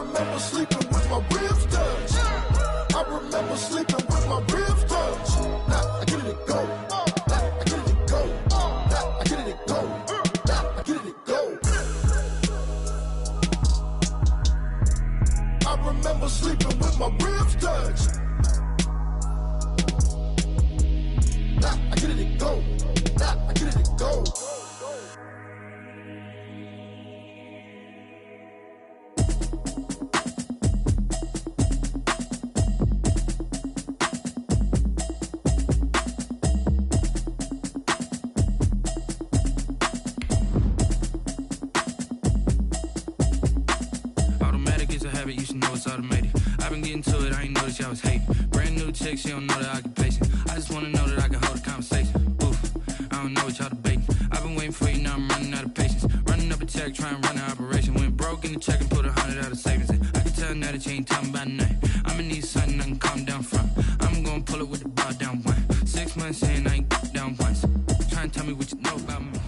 remember sleeping with my ribs touched. I remember sleeping with my ribs touched. Now I get it go. Now I get it go. Now I get it go. Now I get it go. I remember sleeping with my ribs touched. Now I get it go. Now I get it go. You should know it's automated. I've been getting to it, I ain't noticed y'all was hating. Brand new chick, she don't know the occupation. I just wanna know that I can hold a conversation. Oof, I don't know what y'all debating. I've been waiting for you, now I'm running out of patience. Running up a check, trying to run an operation. Went broke in the check and put 100 out of savings in. I can tell now that you ain't talking about nothing. I'ma need something I can calm down from. I'm gonna pull it with the bar down one. 6 months in, I ain't down once. Trying to tell me what you know about me.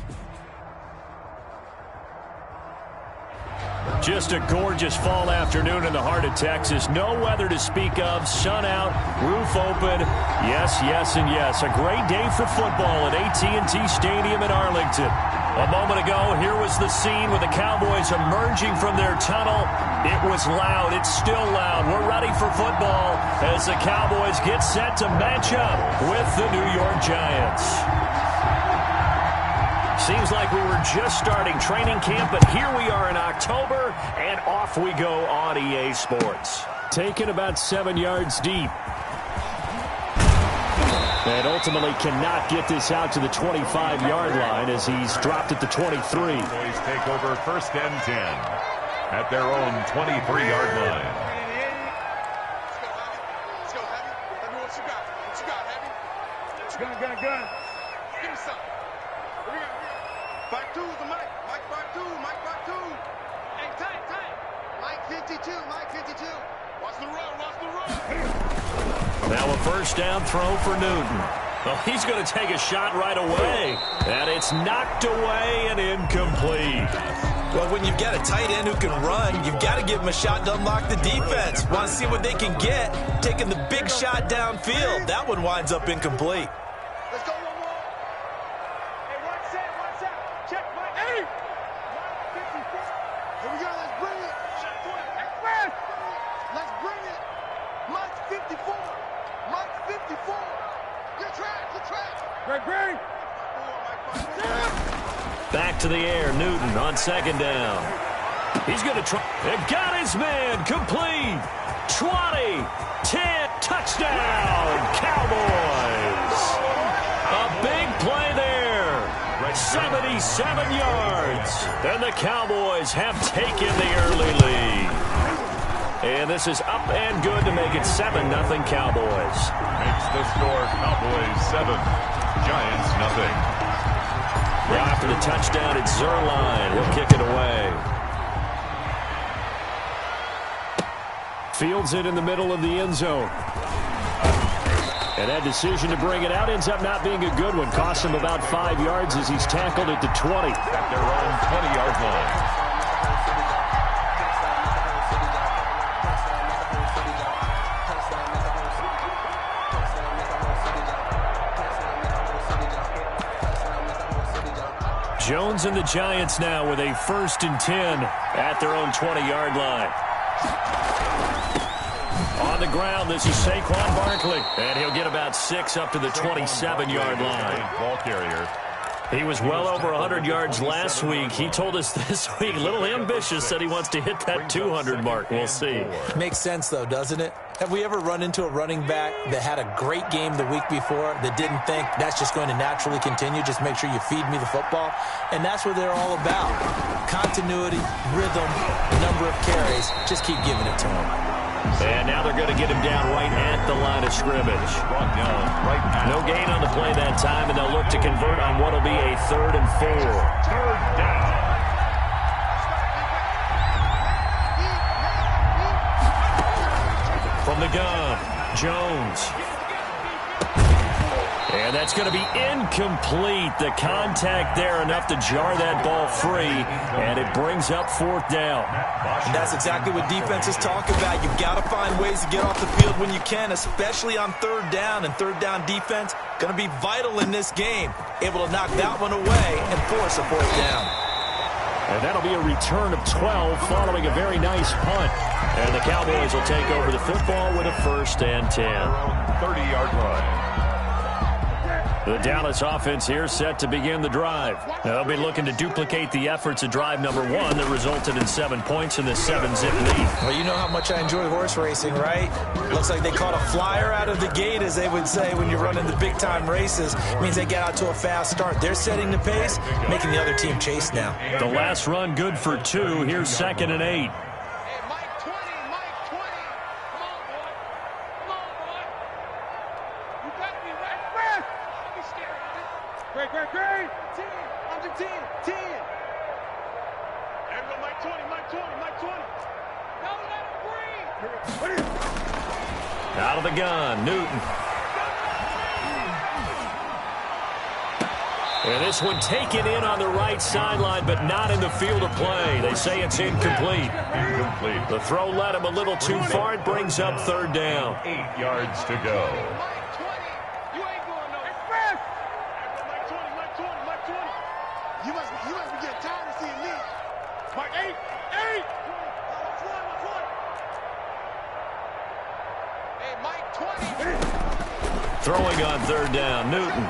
Just a gorgeous fall afternoon in the heart of Texas. No weather to speak of. Sun out, roof open. Yes, yes, and yes. A great day for football at AT&T Stadium in Arlington. A moment ago, here was the scene with the Cowboys emerging from their tunnel. It was loud. It's still loud. We're ready for football as the Cowboys get set to match up with the New York Giants. Seems like we were just starting training camp, but here we are in October, and off we go on EA Sports. Taken about 7 yards deep. And ultimately cannot get this out to the 25-yard line as he's dropped at the 23. Boys take over 1st and 10 at their own 23-yard line. Let's go, Heavy. Let me know what you got. What you got, Heavy? Gun. Give me something. Back two, the mic. Mike back two. Hey, tight. Mike 52. Watch the run. Now a first down throw for Newton. Oh, he's going to take a shot right away. And it's knocked away and incomplete. Well, when you've got a tight end who can run, you've got to give him a shot to unlock the defense. Want to see what they can get, taking the big shot downfield. That one winds up incomplete. Let's go one more. Hey, one set. Check Mike. Hey! Mike 54. Here we go. Let's bring it. Let's bring it. Mike 54. Good track. Great. Back to the air, Newton on 2nd down. He's going to try. It got his man complete. 20, 10, touchdown, Cowboys. A big play there. 77 yards. And the Cowboys have taken the early lead. And this is up and good to make it 7-0 Cowboys. Makes the score Cowboys 7, Giants 0. Now after the touchdown, it's Zerline. He'll kick it away. Fields it in the middle of the end zone. And that decision to bring it out ends up not being a good one. Cost him about 5 yards as he's tackled at the 20. At their own 20-yard line. Jones and the Giants now with a 1st and 10 at their own 20-yard line. On the ground, this is Saquon Barkley. And he'll get about 6 up to the 27-yard line. Ball carrier. He was well over 100 yards last week. He told us this week, a little ambitious, said he wants to hit that 200 mark. We'll see. Makes sense, though, doesn't it? Have we ever run into a running back that had a great game the week before that didn't think that's just going to naturally continue? Just make sure you feed me the football. And that's what they're all about. Continuity, rhythm, number of carries. Just keep giving it to them. And now they're going to get him down right at the line of scrimmage. Brought down right at. No gain on the play that time, and they'll look to convert on what will be a 3rd and 4. 3rd down. From the gun, Jones. And that's going to be incomplete. The contact there enough to jar that ball free, and it brings up 4th down. And that's exactly what defenses talk about. You've got to find ways to get off the field when you can, especially on 3rd down. And 3rd down defense going to be vital in this game. Able to knock that one away and force a 4th down. And that'll be a return of 12 following a very nice punt. And the Cowboys will take over the football with a 1st and 10. 30-yard line. The Dallas offense here set to begin the drive. They'll be looking to duplicate the efforts of drive number 1 that resulted in 7 points in this 7-zip lead. Well, you know how much I enjoy horse racing, right? Looks like they caught a flyer out of the gate, as they would say when you're running the big-time races. It means they get out to a fast start. They're setting the pace, making the other team chase now. The last run good for 2. Here's 2nd and 8. Great. 10, under 10, 10. There we go, Mike 20. Don't let him breathe. Out of the gun, Newton. And this one taken in on the right sideline, but not in the field of play. They say it's incomplete. The throw led him a little too far. It brings up 3rd down. 8 yards to go. You must be getting tired of seeing me. Mike, 8. Hey, Mike, 20. Throwing on 3rd down, Newton.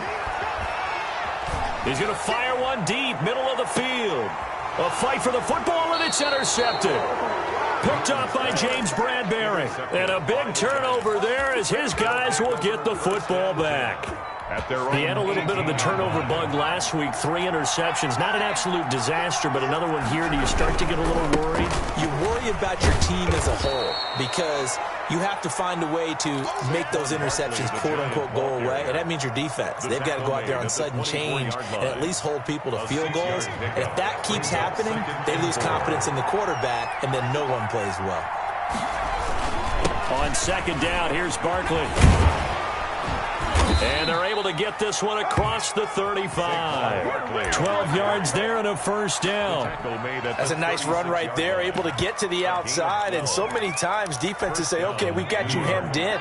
He's going to fire one deep, middle of the field. A fight for the football, and it's intercepted. Picked up by James Bradbury. And a big turnover there as his guys will get the football back. He had a little bit of the turnover bug last week, 3 interceptions. Not an absolute disaster, but another one here. Do you start to get a little worried? You worry about your team as a whole because you have to find a way to make those interceptions, quote-unquote, go away, and that means your defense. They've got to go out there on sudden change and at least hold people to field goals. And if that keeps happening, they lose confidence in the quarterback, and then no one plays well. On 2nd down, here's Barkley. And they're able to get this one across the 35. 12 yards there and a 1st down. That's a nice run right there, able to get to the outside. And so many times defenses say, okay, we've got you hemmed in.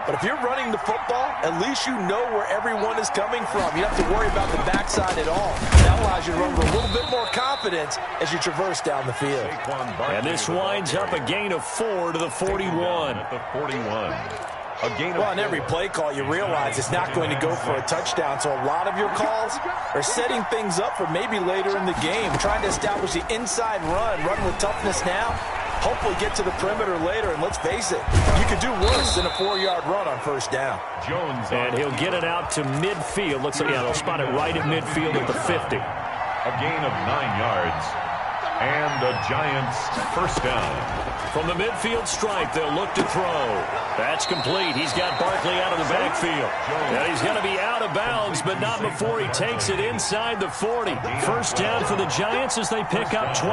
But if you're running the football, at least you know where everyone is coming from. You don't have to worry about the backside at all. That allows you to run with a little bit more confidence as you traverse down the field. And this winds up a gain of 4 to the 41. At the 41. Well, on every play call, you realize it's not going to go for a touchdown. So a lot of your calls are setting things up for maybe later in the game, trying to establish the inside run with toughness now, hopefully get to the perimeter later. And let's face it, you could do worse than a 4-yard run on 1st down. Jones, and he'll get it out to midfield. Looks like, yeah, they'll spot it right at midfield at the 50. A gain of 9 yards. And the Giants' 1st down. From the midfield stripe, they'll look to throw. That's complete. He's got Barkley out of the backfield. And he's going to be out of bounds, but not before he takes it inside the 40. 1st down for the Giants as they pick up 12.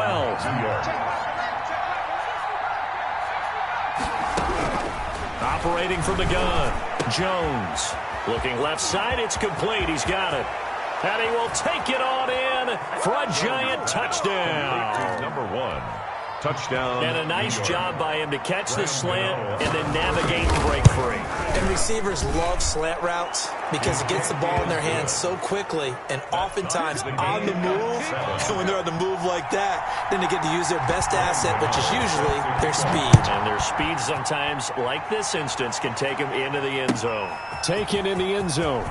Operating from the gun, Jones. Looking left side, it's complete. He's got it. And he will take it on in for a Giant touchdown. Number 1. Touchdown. And a nice job by him to catch the slant and then navigate and break free. And receivers love slant routes because it gets the ball in their hands so quickly and oftentimes on the move. And when they're on the move like that, then they get to use their best asset, which is usually their speed. And their speed sometimes, like this instance, can take them into the end zone. Taken in the end zone.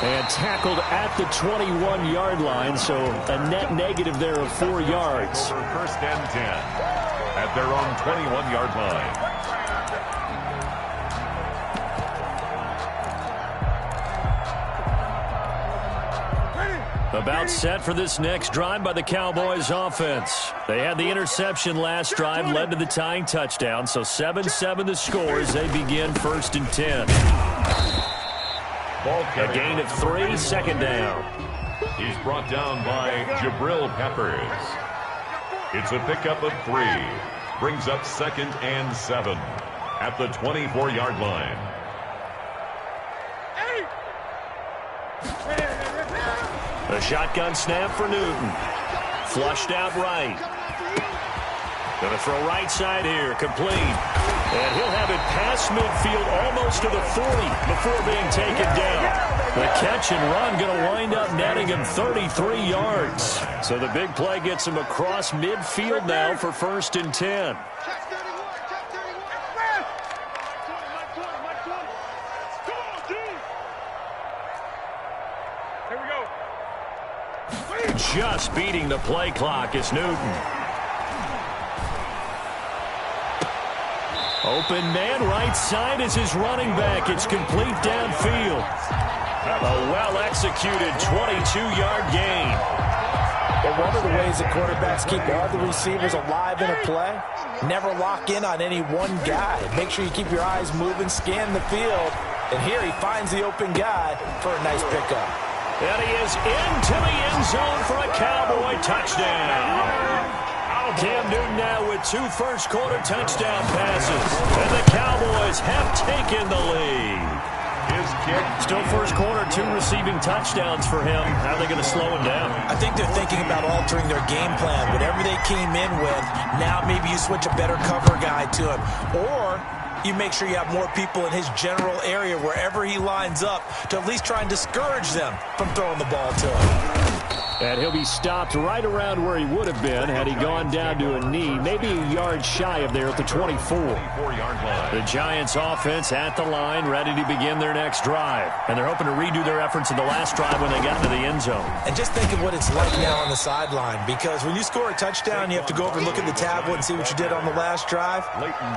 And tackled at the 21-yard line, so a net negative there of 4 yards. 1st and 10 at their own 21-yard line. About set for this next drive by the Cowboys offense. They had the interception last drive, led to the tying touchdown, so 7-7 the score as they begin 1st and 10. A gain of 3, 2nd down. He's brought down by Jabril Peppers. It's a pickup of 3. Brings up 2nd and 7 at the 24-yard line. A shotgun snap for Newton. Flushed out right. Going to throw right side here. Complete. And he'll have it past midfield almost to the 40 before being taken down. The catch and run going to wind up netting him 33 yards. So the big play gets him across midfield now for 1st and 10. Just beating the play clock is Newton. Open man right side is his running back. It's complete downfield. A well-executed 22-yard gain. Well, one of the ways that quarterbacks keep all the receivers alive in a play, never lock in on any one guy. Make sure you keep your eyes moving, scan the field. And here he finds the open guy for a nice pickup. And he is into the end zone for a Cowboy touchdown. Cam Newton now with 2 first-quarter touchdown passes. And the Cowboys have taken the lead. His kick. Still first quarter, 2 receiving touchdowns for him. How are they going to slow him down? I think they're thinking about altering their game plan. Whatever they came in with, now maybe you switch a better cover guy to him. Or you make sure you have more people in his general area wherever he lines up to at least try and discourage them from throwing the ball to him. And he'll be stopped right around where he would have been had he gone down to a knee, maybe a yard shy of there at the 24. 24-yard line. The Giants offense at the line, ready to begin their next drive. And they're hoping to redo their efforts in the last drive when they got into the end zone. And just think of what it's like now on the sideline, because when you score a touchdown, you have to go over and look at the tablet and see what you did on the last drive.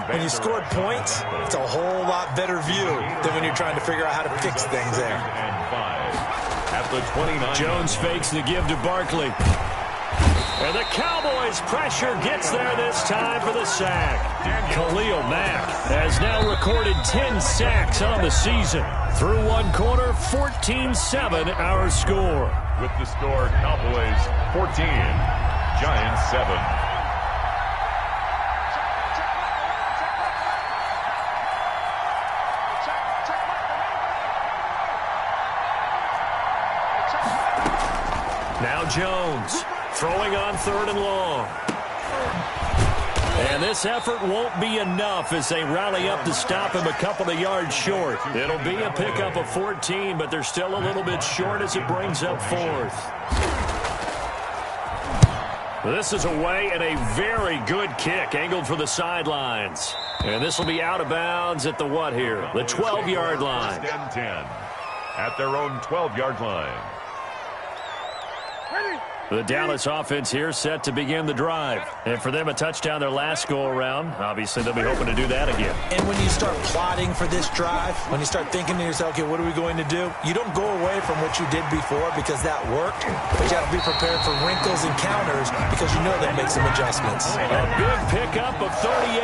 When you scored points, it's a whole lot better view than when you're trying to figure out how to fix things there. And 5. At the 29. Jones fakes the give to Barkley. And the Cowboys' pressure gets there this time for the sack. Khalil Mack has now recorded 10 sacks on the season. Through 1 quarter, 14-7 our score. With the score, Cowboys 14, Giants 7. Now Jones throwing on 3rd and long. And this effort won't be enough as they rally up to stop him a couple of yards short. It'll be a pickup of 14, but they're still a little bit short as it brings up 4th. This is away and a very good kick angled for the sidelines. And this will be out of bounds at the what here? The 12-yard line. 10 at their own 12-yard line. The Dallas offense here set to begin the drive. And for them, a touchdown their last go-around. Obviously, they'll be hoping to do that again. And when you start plotting for this drive, when you start thinking to yourself, okay, what are we going to do? You don't go away from what you did before because that worked. But you have to be prepared for wrinkles and counters because you know they'll make some adjustments. A big pickup of 38.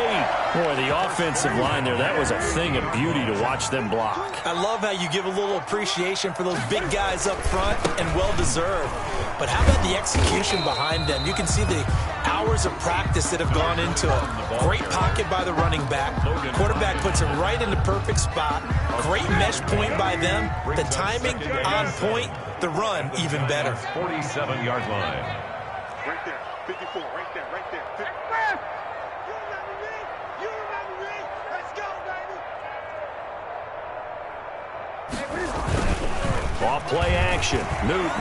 Boy, the offensive line there, that was a thing of beauty to watch them block. I love how you give a little appreciation for those big guys up front, and well-deserved. But how about the execution behind them? You can see the hours of practice that have gone into it. Great pocket by the running back. Quarterback puts it right in the perfect spot. Great mesh point by them. The timing on point. The run even better. 47-yard line. Right there, 54, right there, right there. You remember me? You remember me? Let's go, baby. Off play action. Newton.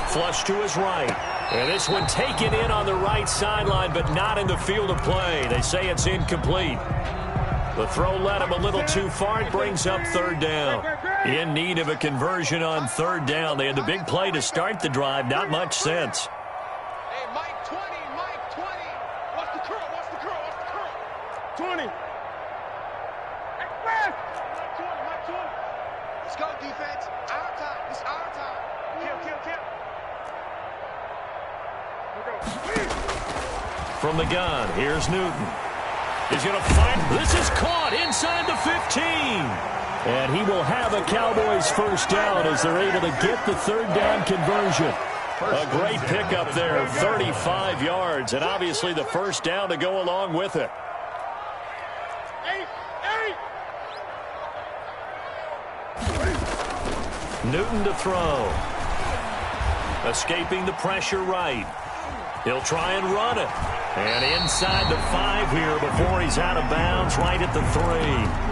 Flush to his right. And this one taken in on the right sideline, but not in the field of play. They say it's incomplete. The throw led him a little too far. It brings up 3rd down. In need of a conversion on 3rd down. They had the big play to start the drive. Not much sense. Hey, Mike 20, Mike 20. Watch the curl, watch the curl, watch the curl. 20. Hey, Mike 20, Mike 20. Let's go, defense. Our time. It's our time. Kill. From the gun, here's Newton. He's going to find. This is caught inside the 15. And he will have a Cowboys first down as they're able to get the 3rd down conversion. A great pickup there, 35 yards, and obviously the first down to go along with it. Newton to throw. Escaping the pressure right. He'll try and run it. And inside the 5 here before he's out of bounds, right at the 3.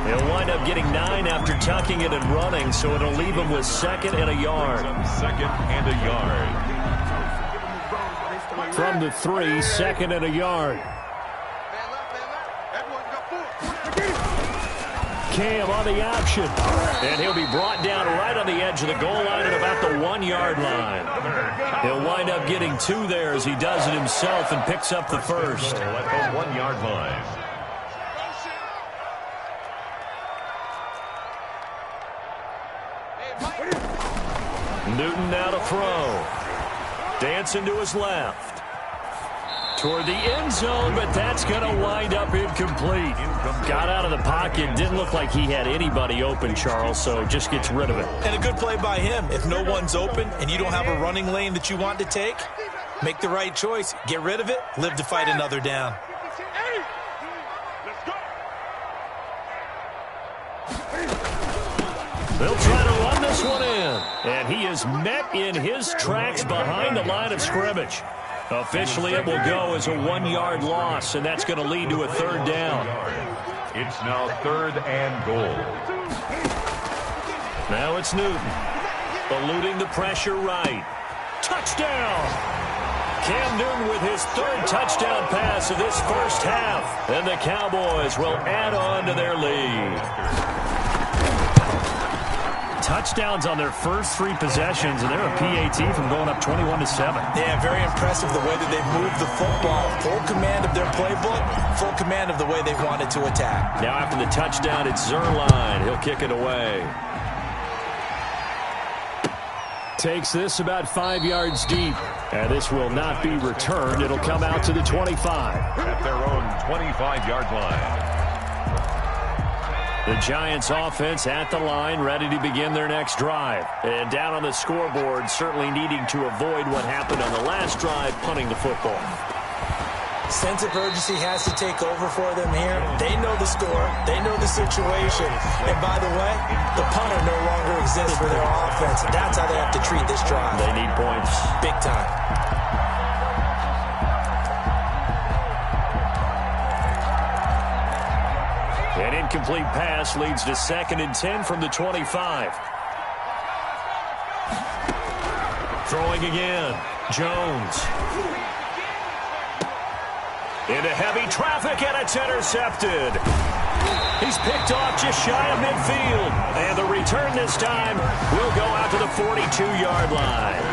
He'll wind up getting 9 after tucking it and running, so it'll leave him with 2nd and a yard. 2nd and a yard. From the 3, 2nd and a yard. Cam on the option. And he'll be brought down right on the edge of the goal line at about the 1-yard line. He'll wind up getting 2 there as he does it himself and picks up the first. At the 1-yard line. Newton now to throw. Dancing to his left. Toward the end zone, but that's going to wind up incomplete. Got out of the pocket. Didn't look like he had anybody open, Charles, so just gets rid of it. And a good play by him. If no one's open and you don't have a running lane that you want to take, make the right choice. Get rid of it. Live to fight another down. They'll try to run this one in. And he is met in his tracks behind the line of scrimmage. Officially, it will go as a 1-yard loss, and that's going to lead to a 3rd down. It's now 3rd and goal. Now it's Newton. Eluding the pressure right. Touchdown! Cam Newton with his 3rd touchdown pass of this first half. And the Cowboys will add on to their lead. Touchdowns on their first 3 possessions, and they're a PAT from going up 21-7. Yeah, very impressive the way that they've moved the football. Full command of their playbook, full command of the way they wanted to attack. Now after the touchdown, it's Zerline. He'll kick it away. Takes this about 5 yards deep, and this will not be returned. It'll come out to the 25. At their own 25-yard line. The Giants offense at the line, ready to begin their next drive. And down on the scoreboard, certainly needing to avoid what happened on the last drive, punting the football. Sense of urgency has to take over for them here. They know the score. They know the situation. And by the way, the punter no longer exists for their offense. And that's how they have to treat this drive. They need points. Big time. An incomplete pass leads to 2nd and 10 from the 25. Throwing again. Jones. Into heavy traffic, and it's intercepted. He's picked off just shy of midfield. And the return this time will go out to the 42-yard line.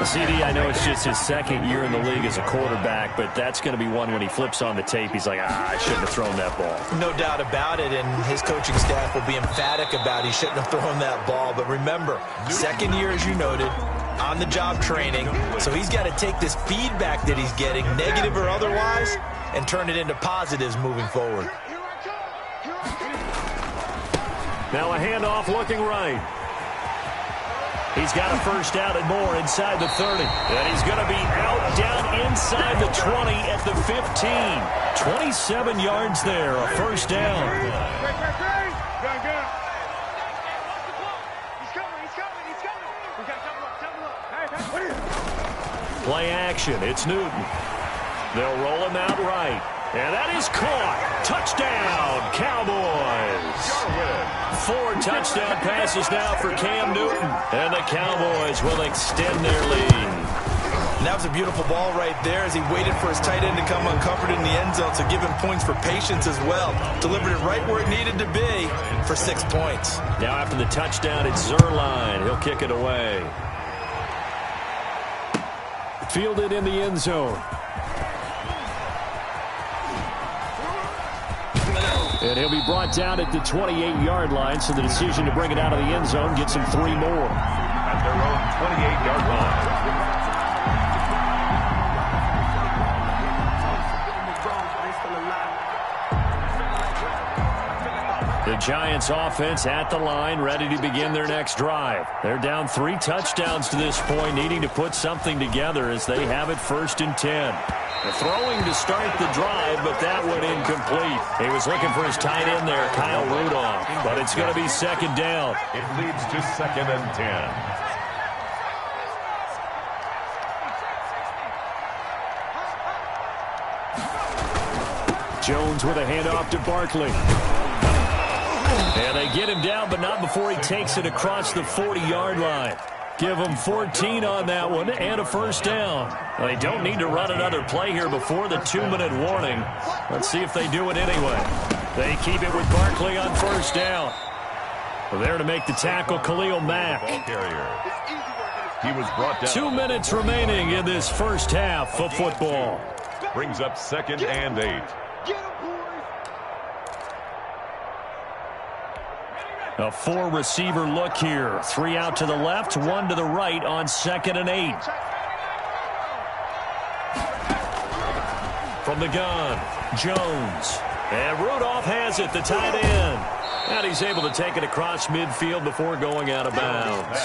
CD, I know it's just his 2nd year in the league as a quarterback, but that's going to be one when he flips on the tape. He's like, I shouldn't have thrown that ball. No doubt about it, and his coaching staff will be emphatic about he shouldn't have thrown that ball. But remember, 2nd year, as you noted, on-the-job training. So he's got to take this feedback that he's getting, negative or otherwise, and turn it into positives moving forward. Now a handoff looking right. He's got a first down and more inside the 30. And he's going to be out down inside the 20 at the 15. 27 yards there, a first down. Play action, it's Newton. They'll roll him out right. And that is caught. Touchdown, Cowboys. 4 touchdown passes now for Cam Newton. And the Cowboys will extend their lead. And that was a beautiful ball right there as he waited for his tight end to come uncovered in the end zone, so give him points for patience as well. Delivered it right where it needed to be for 6 points. Now after the touchdown, it's Zerline. He'll kick it away. Fielded in the end zone. And he'll be brought down at the 28-yard line, so the decision to bring it out of the end zone gets him 3 more. At their own 28-yard line. The Giants offense at the line, ready to begin their next drive. They're down 3 touchdowns to this point, needing to put something together as they have it 1st and 10. The throwing to start the drive, but that went incomplete. He was looking for his tight end there, Kyle Rudolph, but it's going to be 2nd down. It leads to 2nd and 10. Jones with a handoff to Barkley. And they get him down, but not before he takes it across the 40-yard line. Give them 14 on that one and a first down. They don't need to run another play here before the 2-minute warning. Let's see if they do it anyway. They keep it with Barkley on first down. There to make the tackle, Khalil Mack. He was brought down. 2 minutes remaining in this first half of football. Brings up 2nd and 8. A 4-receiver look here. 3 out to the left, 1 to the right on 2nd and 8. From the gun, Jones. And Rudolph has it, the tight end. And he's able to take it across midfield before going out of bounds.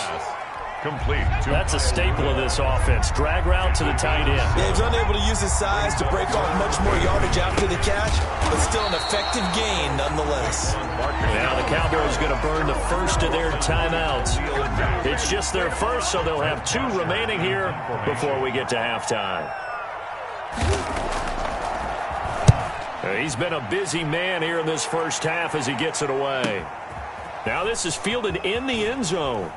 Complete. That's a staple of this offense. Drag route to the tight end. Yeah, he's unable to use his size to break off much more yardage after the catch, but still an effective gain nonetheless. Now the Cowboys going to burn the first of their timeouts. It's just their first, so they'll have 2 remaining here before we get to halftime. He's been a busy man here in this first half as he gets it away. Now this is fielded in the end zone.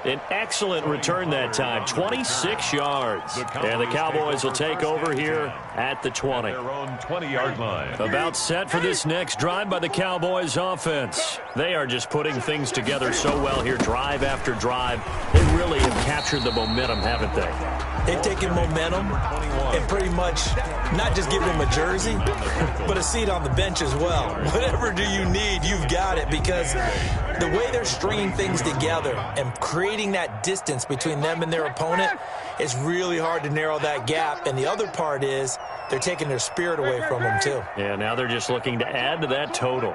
An excellent return that time, 26 yards. And the Cowboys will take over here at the 20. Their own 20-yard line. About set for this next drive by the Cowboys offense. They are just putting things together so well here, drive after drive. They really have captured the momentum, haven't they? They've taken momentum and pretty much not just given him a jersey, but a seat on the bench as well. Whatever do you need, you've got it, because the way they're stringing things together and creating that distance between them and their opponent is really hard to narrow that gap. And the other part is they're taking their spirit away from them, too. Yeah, now they're just looking to add to that total.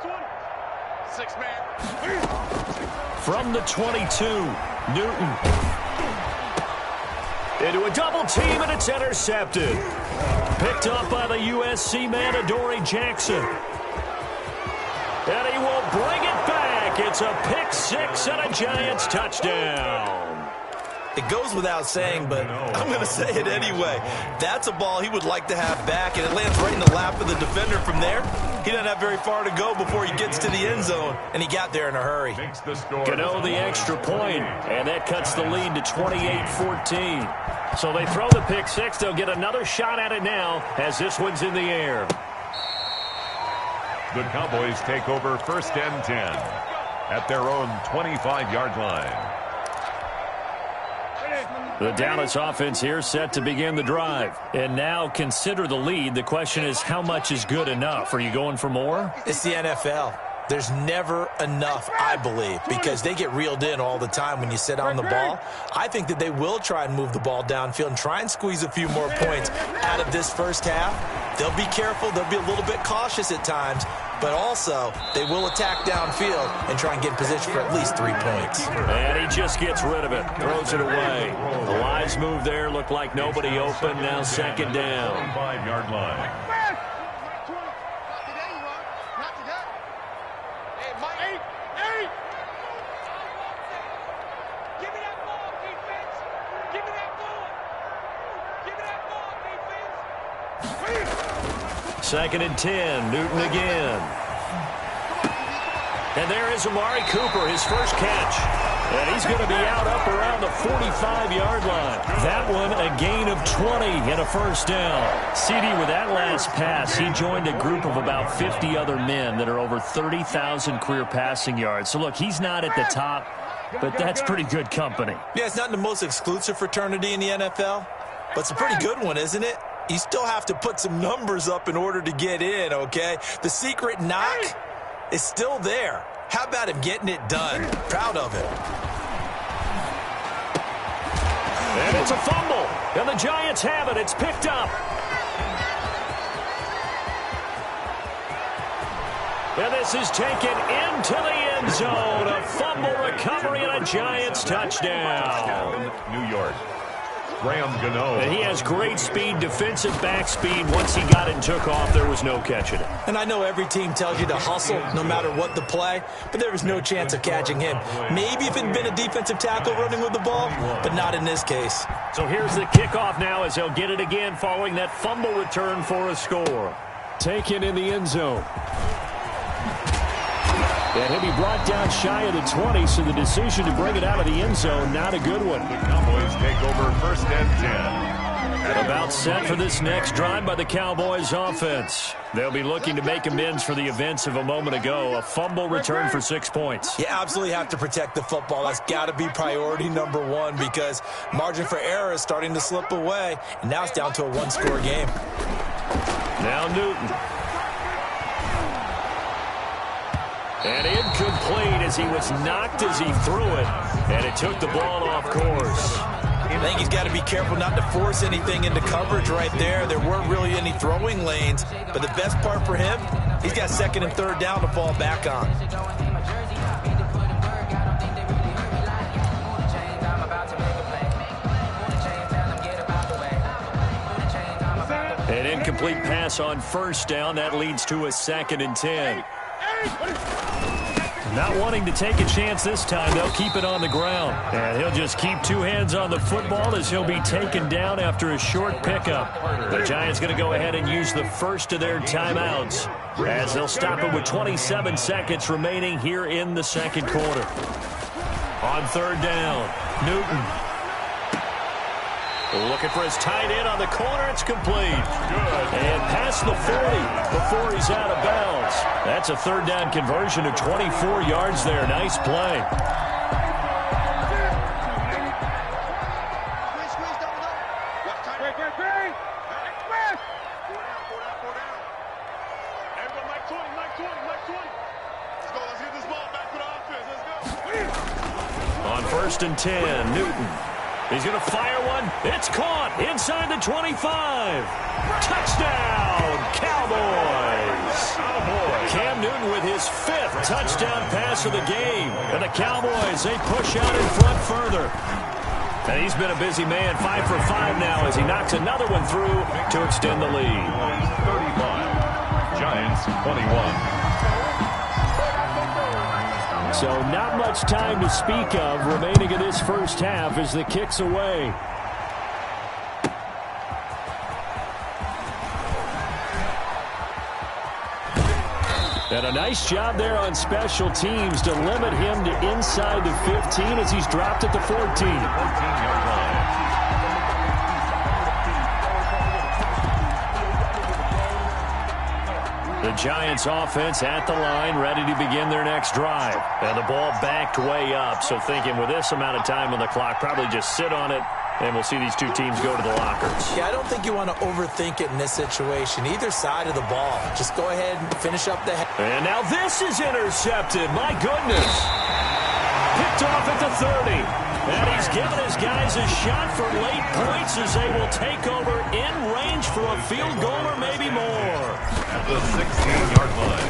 From the 22, Newton. Into a double team, and it's intercepted. Picked up by the USC man, Adoree Jackson. And he will bring it back. It's a pick 6 and a Giants touchdown. It goes without saying, but I'm going to say it anyway. That's a ball he would like to have back, and it lands right in the lap of the defender from there. He doesn't have very far to go before he gets to the end zone, and he got there in a hurry. Gano the extra point, and that cuts the lead to 28-14. So they throw the pick 6. They'll get another shot at it now as this one's in the air. The Cowboys take over 1st and 10 at their own 25-yard line. The Dallas offense here set to begin the drive. And now consider the lead. The question is, how much is good enough? Are you going for more? It's the NFL. There's never enough, I believe, because they get reeled in all the time when you sit on the ball. I think that they will try and move the ball downfield and try and squeeze a few more points out of this first half. They'll be careful. They'll be a little bit cautious at times, but also they will attack downfield and try and get in position for at least 3 points. And he just gets rid of it, throws it away. The wise move there, looked like nobody open. Now 2nd down. 5-yard line. Second and 10, Newton again. And there is Amari Cooper, his first catch. And he's going to be out up around the 45-yard line. That one a gain of 20 and a first down. CD, with that last pass, he joined a group of about 50 other men that are over 30,000 career passing yards. So, look, he's not at the top, but that's pretty good company. Yeah, it's not the most exclusive fraternity in the NFL, but it's a pretty good one, isn't it? You still have to put some numbers up in order to get in, okay? The secret knock is still there. How about him getting it done? Proud of it. And it's a fumble. And the Giants have it. It's picked up. And this is taken into the end zone. A fumble recovery and a Giants touchdown. New York. Graham Gano. And he has great speed, defensive back speed. Once he got it and took off, there was no catching it. And I know every team tells you to hustle no matter what the play, but there was no chance of catching him. Maybe if it had been a defensive tackle running with the ball, but not in this case. So here's the kickoff now as he'll get it again following that fumble return for a score. Taken in the end zone. And he'll be brought down shy of the 20, so the decision to bring it out of the end zone, not a good one. The Cowboys take over 1st and 10. About set for this next drive by the Cowboys offense. They'll be looking to make amends for the events of a moment ago. A fumble return for 6 points. You absolutely have to protect the football. That's got to be priority number one because margin for error is starting to slip away, and now it's down to a one-score game. Now Newton. And incomplete as he was knocked as he threw it, and it took the ball off course. I think he's got to be careful not to force anything into coverage right there. There weren't really any throwing lanes, but the best part for him, he's got 2nd and 3rd down to fall back on. An incomplete pass on 1st down. That leads to a 2nd and 10. Not wanting to take a chance this time, they'll keep it on the ground. And he'll just keep 2 hands on the football as he'll be taken down after a short pickup. The Giants going to go ahead and use the first of their timeouts as they'll stop it with 27 seconds remaining here in the 2nd quarter. On 3rd down, Newton. Looking for his tight end on the corner. It's complete. And past the 40 before he's out of bounds. That's a 3rd down conversion of 24 yards there. Nice play. On 1st and 10, Newton. He's going to fire one. It's caught inside the 25. Touchdown, Cowboys. Cam Newton with his 5th touchdown pass of the game. And the Cowboys, they push out in front further. And he's been a busy man, 5 for 5 now as he knocks another one through to extend the lead. 35. Giants 21. So not much time to speak of remaining in this first half as the kick's away. And a nice job there on special teams to limit him to inside the 15 as he's dropped at the 14. 14-yard line. The Giants offense at the line, ready to begin their next drive. And the ball backed way up, so thinking with this amount of time on the clock, probably just sit on it, and we'll see these 2 teams go to the lockers. Yeah, I don't think you want to overthink it in this situation. Either side of the ball. Just go ahead and finish up the head. And now this is intercepted. My goodness. Picked off at the 30. And he's given his guys a shot for late points as they will take over in range for a field goal or maybe more. At the 16-yard line.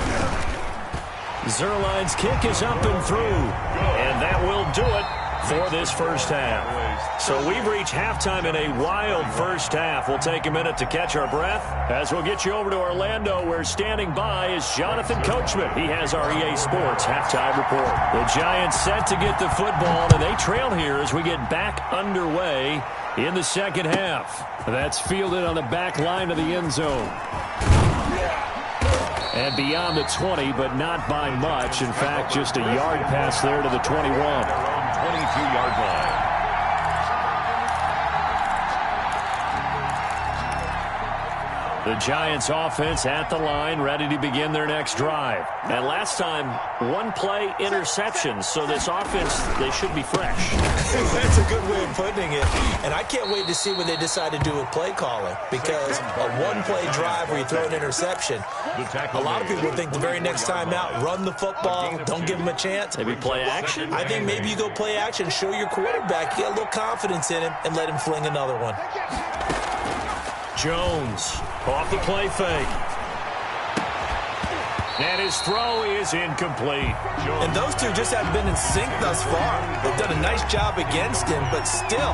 Zerline's kick is up and through. And that will do it for this first half. So we've reached halftime in a wild first half. We'll take a minute to catch our breath as we'll get you over to Orlando, where standing by is Jonathan Coachman. He has our EA Sports halftime report. The Giants set to get the football, and they trail here as we get back underway in the second half. That's fielded on the back line of the end zone. And beyond the 20, but not by much. In fact, just a yard pass there to the 21. 22-yard line. The Giants offense at the line, ready to begin their next drive. And last time, 1-play interceptions, so this offense, they should be fresh. That's a good way of putting it. And I can't wait to see what they decide to do with play calling, because a 1-play drive where you throw an interception, a lot of people think the very next time out, run the football, don't give them a chance. Maybe play action? I think maybe you go play action, show your quarterback, you get a little confidence in him, and let him fling another one. Jones off the play fake. And his throw is incomplete. And those two just haven't been in sync thus far. They've done a nice job against him, but still,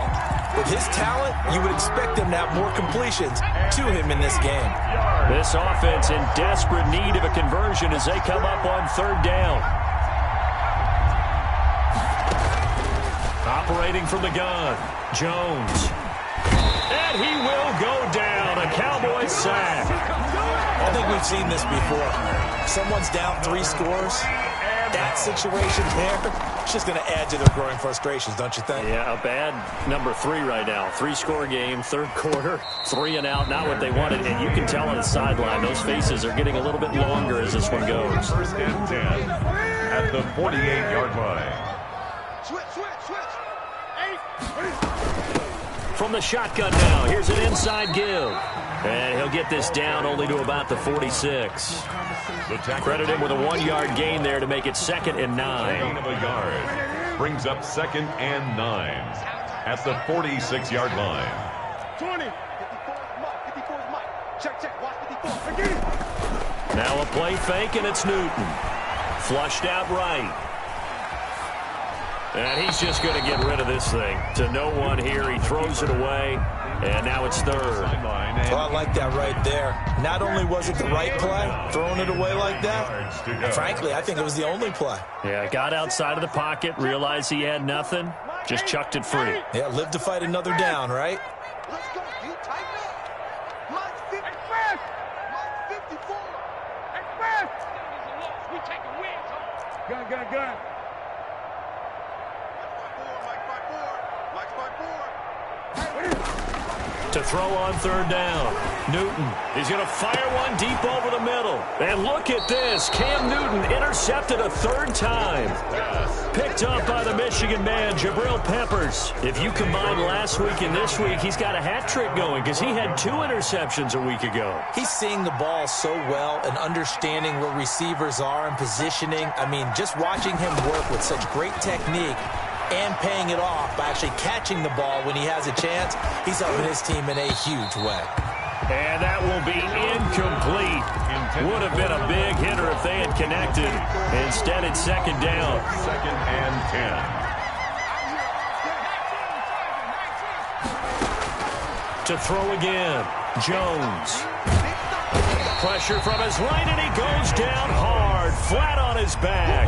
With his talent, you would expect him to have more completions to him in this game. This offense in desperate need of a conversion as they come up on third down. Operating from the gun, Jones. And he will go down. A Cowboys sack. I think we've seen this before. Someone's down 3 scores. That situation there, it's just going to add to their growing frustrations, don't you think? Yeah, a bad number 3 right now. 3-score game, third quarter, 3 and out, not what they wanted. And you can tell on the sideline, those faces are getting a little bit longer as this one goes. First and 10 at the 48-yard line. Switch. From the shotgun now, here's an inside give. And he'll get this down only to about the 46. Credit him with a 1-yard gain there to make it 2nd and 9. Gain of a yard brings up 2nd and 9 at the 46-yard line. 20. 54 is Mike. Check. Watch 54. Again. Now a play fake, and it's Newton. Flushed out right. And he's just going to get rid of this thing. To no one here. He throws it away. And now it's third. Well, I like that right there. Not only was it the right play, throwing it away like that, frankly, I think it was the only play. Yeah, got outside of the pocket, realized he had nothing, just chucked it free. Yeah, live to fight another down, right? Let's go. You tighten up. Mike 50. Express. Mike 54. Express. We taking wins, huh? Gun. Mike 54. To throw on third down. Newton is going to fire one deep over the middle. And look at this. Cam Newton intercepted a 3rd time. Picked up by the Michigan man, Jabril Peppers. If you combine last week and this week, he's got a hat trick going because he had 2 interceptions a week ago. He's seeing the ball so well and understanding where receivers are and positioning. I mean, just watching him work with such great technique and paying it off by actually catching the ball when he has a chance, he's helping his team in a huge way. And that will be incomplete. Would have been a big hitter if they had connected. Instead, it's 2nd down. 2nd and 10. To throw again, Jones. Pressure from his right, and he goes down hard, flat on his back.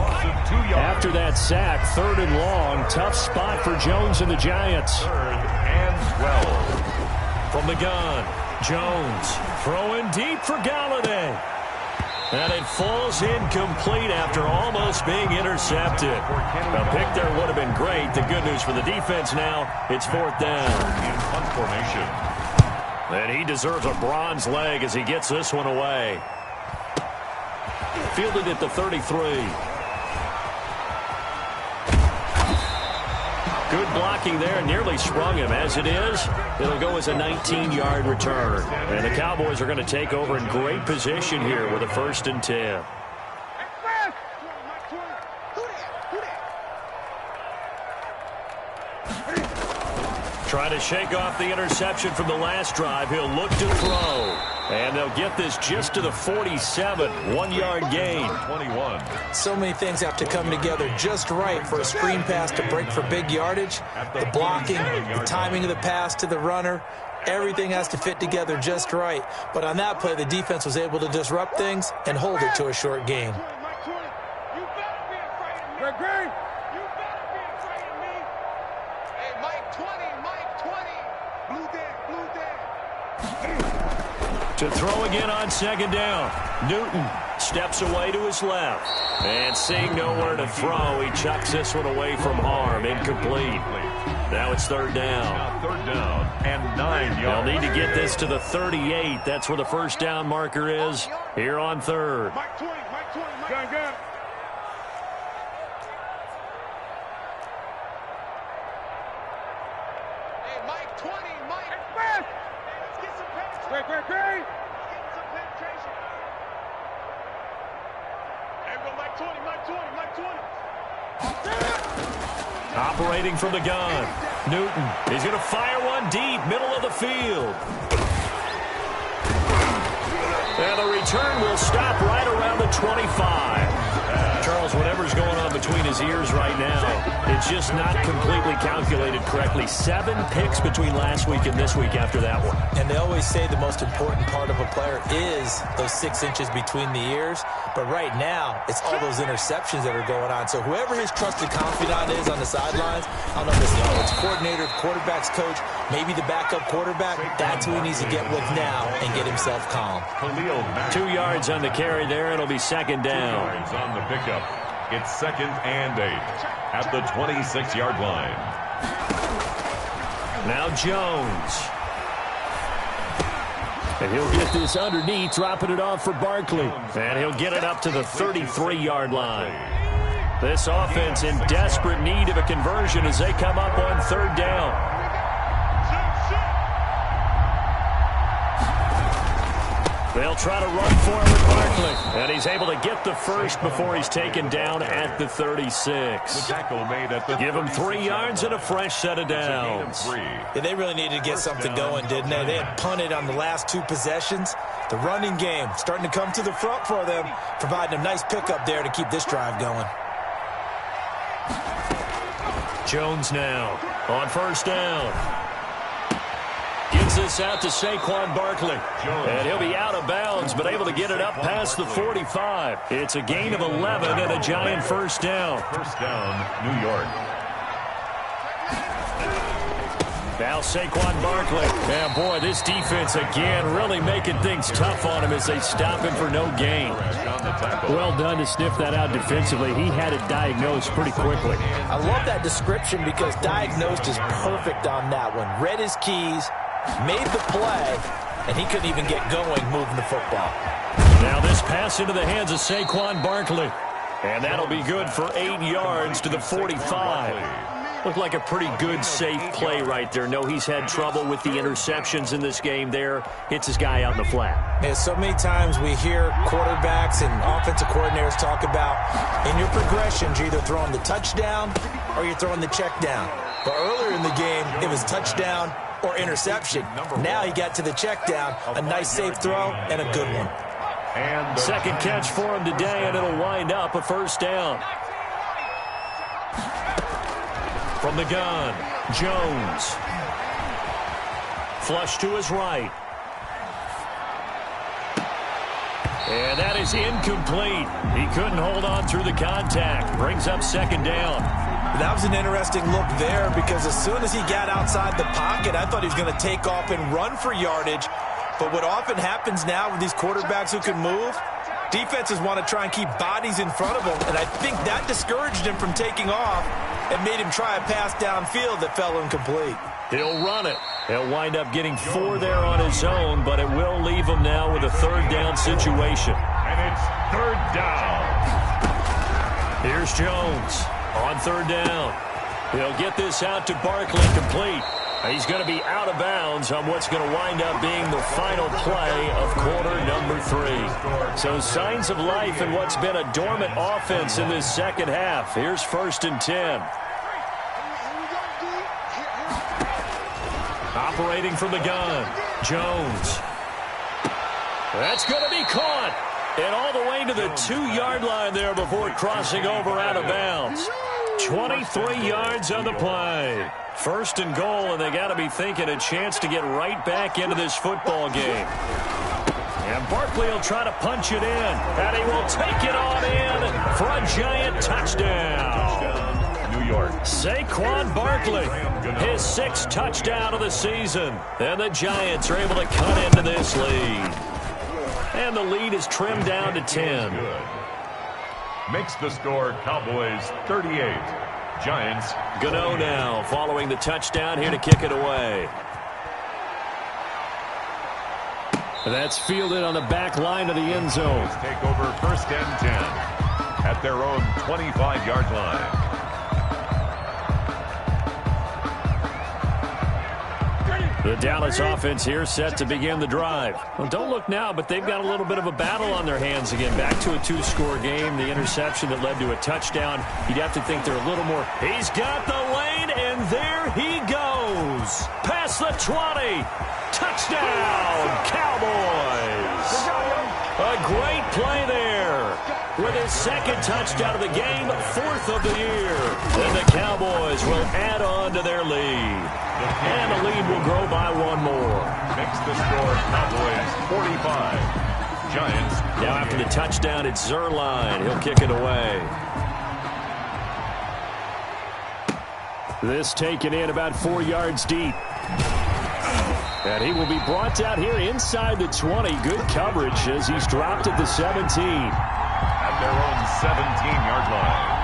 After that sack, 3rd and long, tough spot for Jones and the Giants. 3rd and 12. From the gun, Jones throwing deep for Galladay. And it falls incomplete after almost being intercepted. A pick there would have been great. The good news for the defense now, it's 4th down. In punt formation. And he deserves a bronze leg as he gets this one away. Fielded at the 33. Good blocking there, nearly sprung him. As it is, it'll go as a 19-yard return. And the Cowboys are going to take over in great position here with a 1st and 10. Trying to shake off the interception from the last drive. He'll look to throw. And they'll get this just to the 47. 1-yard gain. 21. So many things have to come together just right for a screen pass to break for big yardage. The blocking, the timing of the pass to the runner, everything has to fit together just right. But on that play, the defense was able to disrupt things and hold it to a short gain. To throw again on 2nd down. Newton steps away to his left. And seeing nowhere to throw, he chucks this one away from harm. Incomplete. Now it's 3rd down. Now 3rd down and 9 They'll yards. need to get this to the 38. That's where the 1st down marker is here on 3rd. Mike 20. Gun. Hey, Mike 20. Express. Let's get some penetration. Great. Let's get some penetration. There we go, Mike 20. Operating from the gun. Newton. He's going to fire one deep, middle of the field. And the return will stop right around the 25. calls whatever's going on between his ears right now. It's just not completely calculated correctly. 7 picks between last week and this week after that one. And they always say the most important part of a player is those 6 inches between the ears. But right now, it's all those interceptions that are going on. So whoever his trusted confidant is on the sidelines, I don't know if it's coordinator, quarterback's coach, maybe the backup quarterback, that's who he needs to get with now and get himself calm. 2 yards on the carry there. It'll be second down. 2 yards on the pickup. It's 2nd and 8 at the 26-yard line. Now Jones. And he'll get this underneath, dropping it off for Barkley. And he'll get it up to the 33-yard line. This offense in desperate need of a conversion as they come up on 3rd down. They'll try to run for it with Barkley. And he's able to get the first before he's taken down at the 36. Give him 3 yards and a fresh set of downs. Yeah, they really needed to get something going, didn't they? They had punted on the last 2 possessions. The running game starting to come to the front for them, providing a nice pickup there to keep this drive going. Jones now on 1st down. Gives this out to Saquon Barkley. And he'll be out of bounds, but able to get it up past the 45. It's a gain of 11 and a Giant 1st down. 1st down, New York. Now Saquon Barkley. And boy, this defense again really making things tough on him as they stop him for no gain. Well done to sniff that out defensively. He had it diagnosed pretty quickly. I love that description because diagnosed is perfect on that one. Read his keys, made the play, and he couldn't even get going moving the football. Now this pass into the hands of Saquon Barkley. And that'll be good for 8 yards to the 45. Looked like a pretty good, safe play right there. No, he's had trouble with the interceptions in this game there. Hits his guy out in the flat. Man, so many times we hear quarterbacks and offensive coordinators talk about in your progressions, you're either throwing the touchdown or you're throwing the check down. But earlier in the game, it was touchdown or interception. Now he got to the check down, a nice safe throw and a good one. And second catch for him today, and it'll wind up a 1st down. From the gun, Jones. Flush to his right. And that is incomplete. He couldn't hold on through the contact. Brings up 2nd down. That was an interesting look there because as soon as he got outside the pocket, I thought he was going to take off and run for yardage. But what often happens now with these quarterbacks who can move, defenses want to try and keep bodies in front of them, and I think that discouraged him from taking off and made him try a pass downfield that fell incomplete. He'll run it. He'll wind up getting 4 there on his own, but it will leave him now with a 3rd down situation. And it's 3rd down. Here's Jones on 3rd down. He'll get this out to Barkley, complete. He's going to be out of bounds on what's going to wind up being the final play of quarter number 3. So signs of life in what's been a dormant offense in this second half. Here's 1st and 10. Operating from the gun, Jones. That's going to be caught. And all the way to the 2-yard line there before crossing over out of bounds. 23 yards on the play. 1st and goal, and they got to be thinking a chance to get right back into this football game. And Barkley will try to punch it in, and he will take it on in for a Giant touchdown. New York. Saquon Barkley, his 6th touchdown of the season. And the Giants are able to cut into this lead. And the lead is trimmed down to 10. Good. Makes the score Cowboys 38. Giants. Gano now following the touchdown here to kick it away. That's fielded on the back line of the end zone. Take over 1st and 10 at their own 25-yard line. The Dallas offense here set to begin the drive. Well, don't look now, but they've got a little bit of a battle on their hands again. Back to a 2-score game. The interception that led to a touchdown. You'd have to think they're a little more. He's got the lane, and there he goes. Past the 20. Touchdown, Cowboys. A great play there. with his second touchdown of the game, 4th of the year. And the Cowboys will add on to their lead. And the lead will grow by 1 more. Makes the score Cowboys 45. Giants. Now after the touchdown, it's Zerline. He'll kick it away. This taken in about 4 yards deep. And he will be brought out here inside the 20. Good coverage as he's dropped at the 17. At their own 17-yard line.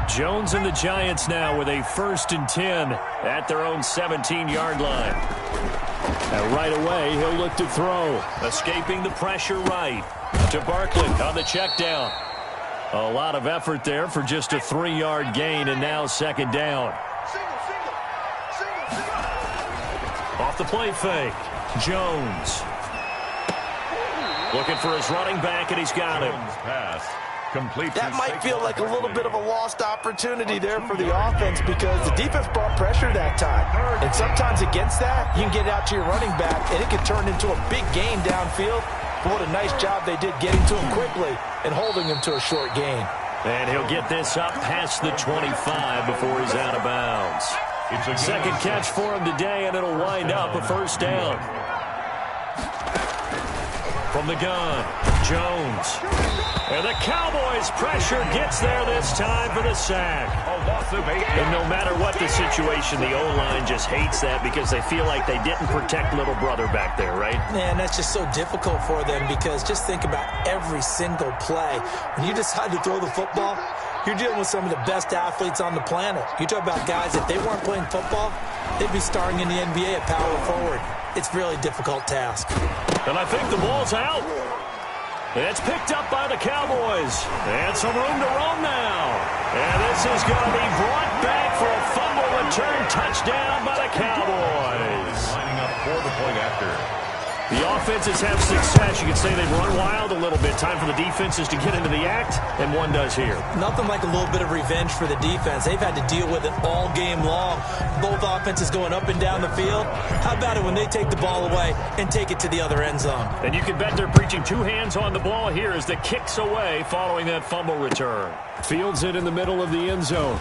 Jones and the Giants now with a 1st and 10 at their own 17-yard line. And right away, he'll look to throw. Escaping the pressure right to Barkley on the check down. A lot of effort there for just a 3-yard gain, and now 2nd down. Off the play fake, Jones. Looking for his running back, and he's got him. Pass. Complete. That might feel like a little bit of a lost opportunity there for the offense because the defense brought pressure that time. And sometimes against that, you can get out to your running back, and it can turn into a big gain downfield. But what a nice job they did getting to him quickly and holding him to a short gain. And he'll get this up past the 25 before he's out of bounds. Second catch for him today, and it'll wind up a 1st down. From the gun, Jones. And the Cowboys' pressure gets there this time for the sack. And no matter what the situation, the O-line just hates that because they feel like they didn't protect little brother back there, right? Man, that's just so difficult for them because just think about every single play. When you decide to throw the football, you're dealing with some of the best athletes on the planet. You talk about guys, if they weren't playing football, they'd be starring in the NBA at power forward. It's a really difficult task. And I think the ball's out. It's picked up by the Cowboys. And some room to roam now. And this is going to be brought back for a fumble return touchdown by the Cowboys. Lining up for the point after. The offenses have success. You could say they've run wild a little bit. Time for the defenses to get into the act, and one does here. Nothing like a little bit of revenge for the defense. They've had to deal with it all game long. Both offenses going up and down the field. How about it when they take the ball away and take it to the other end zone? And you can bet they're preaching 2 hands on the ball here as the kick's away following that fumble return. Fields it in the middle of the end zone.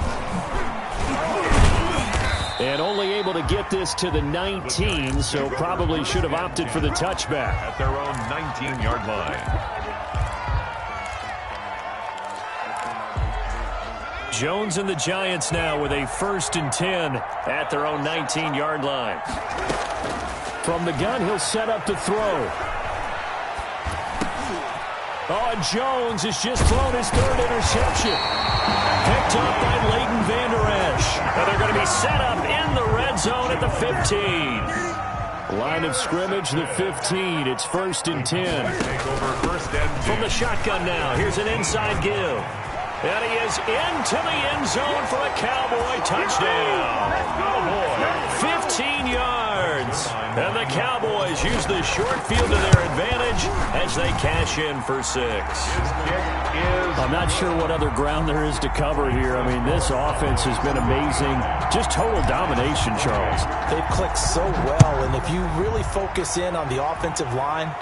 And only able to get this to the 19, so probably should have opted for the touchback. At their own 19-yard line. Jones and the Giants now with a 1st and 10 at their own 19-yard line. From the gun, he'll set up to throw. Oh, and Jones has just thrown his 3rd interception. Picked up by Leighton Vander Esch. And they're going to be set up in the red zone at the 15. Line of scrimmage, the 15. It's 1st and 10. Take over 1st and 10. From the shotgun now, here's an inside give. And he is into the end zone for a Cowboy touchdown. 15 yards. And the Cowboys use the short field to their advantage as they cash in for 6. I'm not sure what other ground there is to cover here. I mean, this offense has been amazing. Just total domination, Charles. They've clicked so well, and if you really focus in on the offensive line,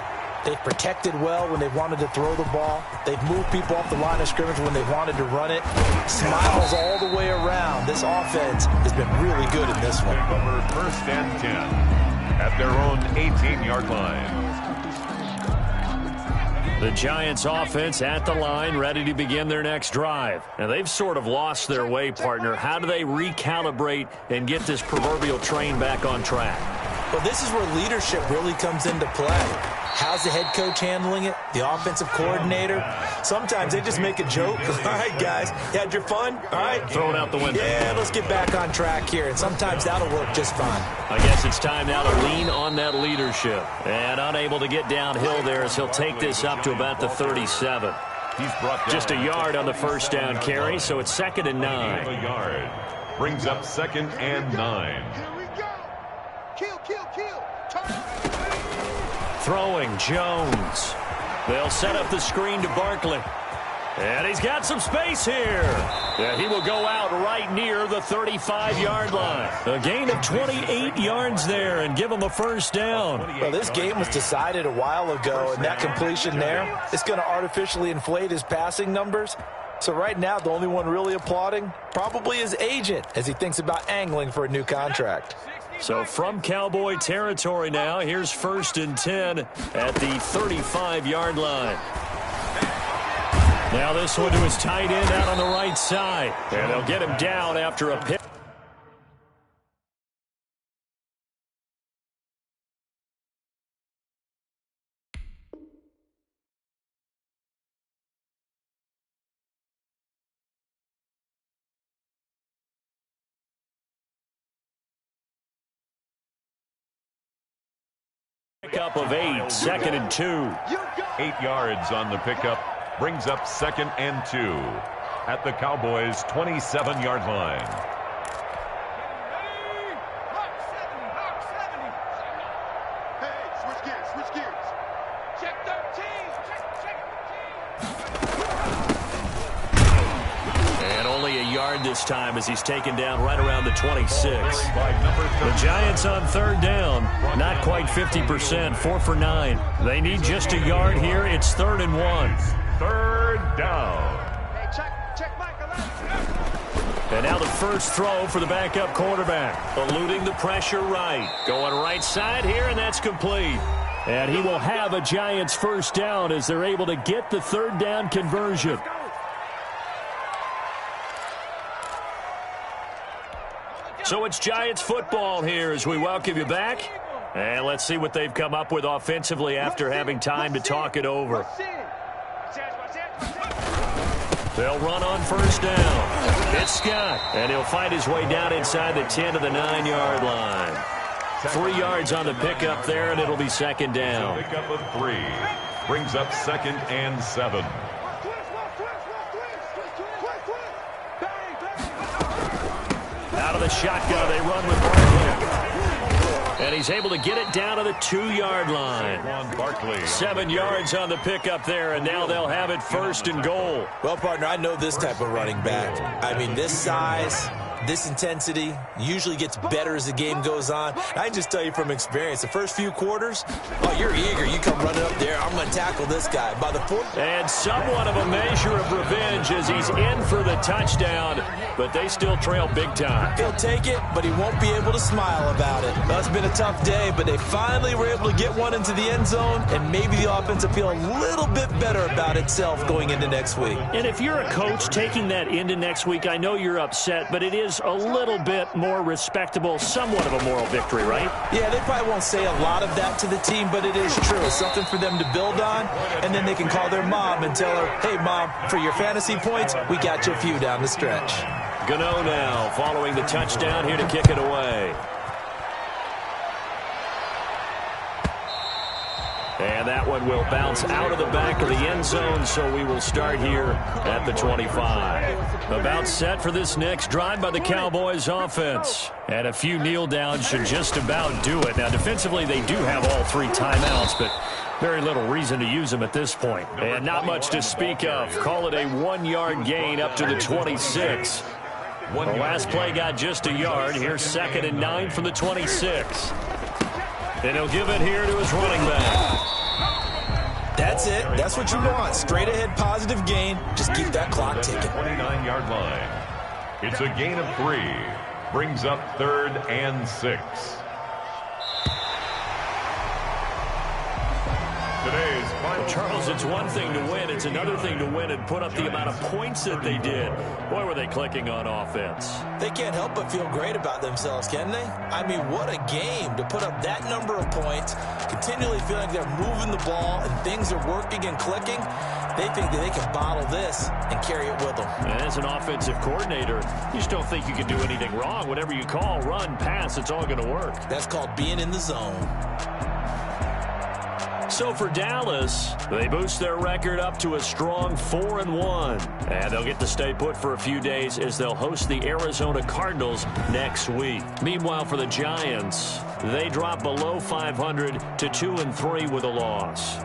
they've protected well when they've wanted to throw the ball. They've moved people off the line of scrimmage when they've wanted to run it. Smiles all the way around. This offense has been really good in this one. Over 1st and 10 at their own 18-yard line. The Giants offense at the line, ready to begin their next drive. Now, they've sort of lost their way, partner. How do they recalibrate and get this proverbial train back on track? Well, this is where leadership really comes into play. How's the head coach handling it? The offensive coordinator? Sometimes they just make a joke. All right, guys, you had your fun? All right. Throw it out the window. Yeah, let's get back on track here. And sometimes that'll work just fine. I guess it's time now to lean on that leadership. And unable to get downhill there as he'll take this up to about the 37. Just a yard on the 1st down carry, so it's 2nd and 9. A yard. Brings up 2nd and 9. Here we go. Kill. Turn. Throwing Jones. They'll set up the screen to Barkley. And he's got some space here. Yeah, he will go out right near the 35-yard line. A gain of 28 yards there and give him a first down. Well, this game was decided a while ago, and that completion there is going to artificially inflate his passing numbers. So right now, the only one really applauding probably his agent as he thinks about angling for a new contract. So from Cowboy territory now, here's 1st and 10 at the 35-yard line. Now this one to his tight end out on the right side. And they'll get him down after a pick. Pickup of 8, 2nd and 2. 8 yards on the pickup. Brings up 2nd and 2 at the Cowboys' 27-yard line. Hey, switch gears. Check 13. And only a yard this time as he's taken down right around the 26. The Giants on 3rd down. Not quite 50%, 4 for 9. They need just a yard here. It's 3rd and 1. 3rd down. Hey, check Michael. And now the first throw for the backup quarterback. Eluding the pressure right. Going right side here, and that's complete. And he will have a Giants first down as they're able to get the 3rd down conversion. So it's Giants football here as we welcome you back. And let's see what they've come up with offensively after having time to talk it over. They'll run on 1st down. It's Scott, and he'll find his way down inside the 10 to the 9-yard line. 3 yards on the pickup there, and it'll be 2nd down. Pickup of 3 brings up 2nd and 7. Out of the shotgun, they run with Barkley. And he's able to get it down to the 2-yard line. 7 yards on the pickup there, and now they'll have it 1st and goal. Well, partner, I know this type of running back. I mean, this size, this intensity usually gets better as the game goes on. I can just tell you from experience, the first few quarters, oh, you're eager. You come running up there. I'm going to tackle this guy. By the 4th. And somewhat of a measure of revenge as he's in for the touchdown, but they still trail big time. He'll take it, but he won't be able to smile about it. Well, it's been a tough day, but they finally were able to get one into the end zone, and maybe the offense will feel a little bit better about itself going into next week. And if you're a coach taking that into next week, I know you're upset, but it is a little bit more respectable, somewhat of a moral victory, right? Yeah, they probably won't say a lot of that to the team, but it is true. It's something for them to build on, and then they can call their mom and tell her, hey, Mom, for your fantasy points, we got you a few down the stretch. Gano now following the touchdown here to kick it away. And that one will bounce out of the back of the end zone, so we will start here at the 25. About set for this next drive by the Cowboys offense. And a few kneel downs should just about do it. Now, defensively, they do have all 3 timeouts, but very little reason to use them at this point. And not much to speak of. Call it a 1-yard gain up to the 26. The last play got just a yard. Here's 2nd and 9 from the 26. And he'll give it here to his running back. That's it. That's what you want. Straight ahead positive gain. Just keep that clock ticking. 29-yard line. It's a gain of 3. Brings up 3rd and 6. Today's final. Charles, it's one thing to win. It's another thing to win and put up the amount of points that they did. Boy, were they clicking on offense. They can't help but feel great about themselves, can they? I mean, what a game to put up that number of points, continually feeling like they're moving the ball and things are working and clicking. They think that they can bottle this and carry it with them. And as an offensive coordinator, you just don't think you can do anything wrong. Whatever you call, run, pass, it's all going to work. That's called being in the zone. So for Dallas, they boost their record up to a strong 4-1. And they'll get to stay put for a few days as they'll host the Arizona Cardinals next week. Meanwhile, for the Giants, they drop below 500 to 2-3 with a loss.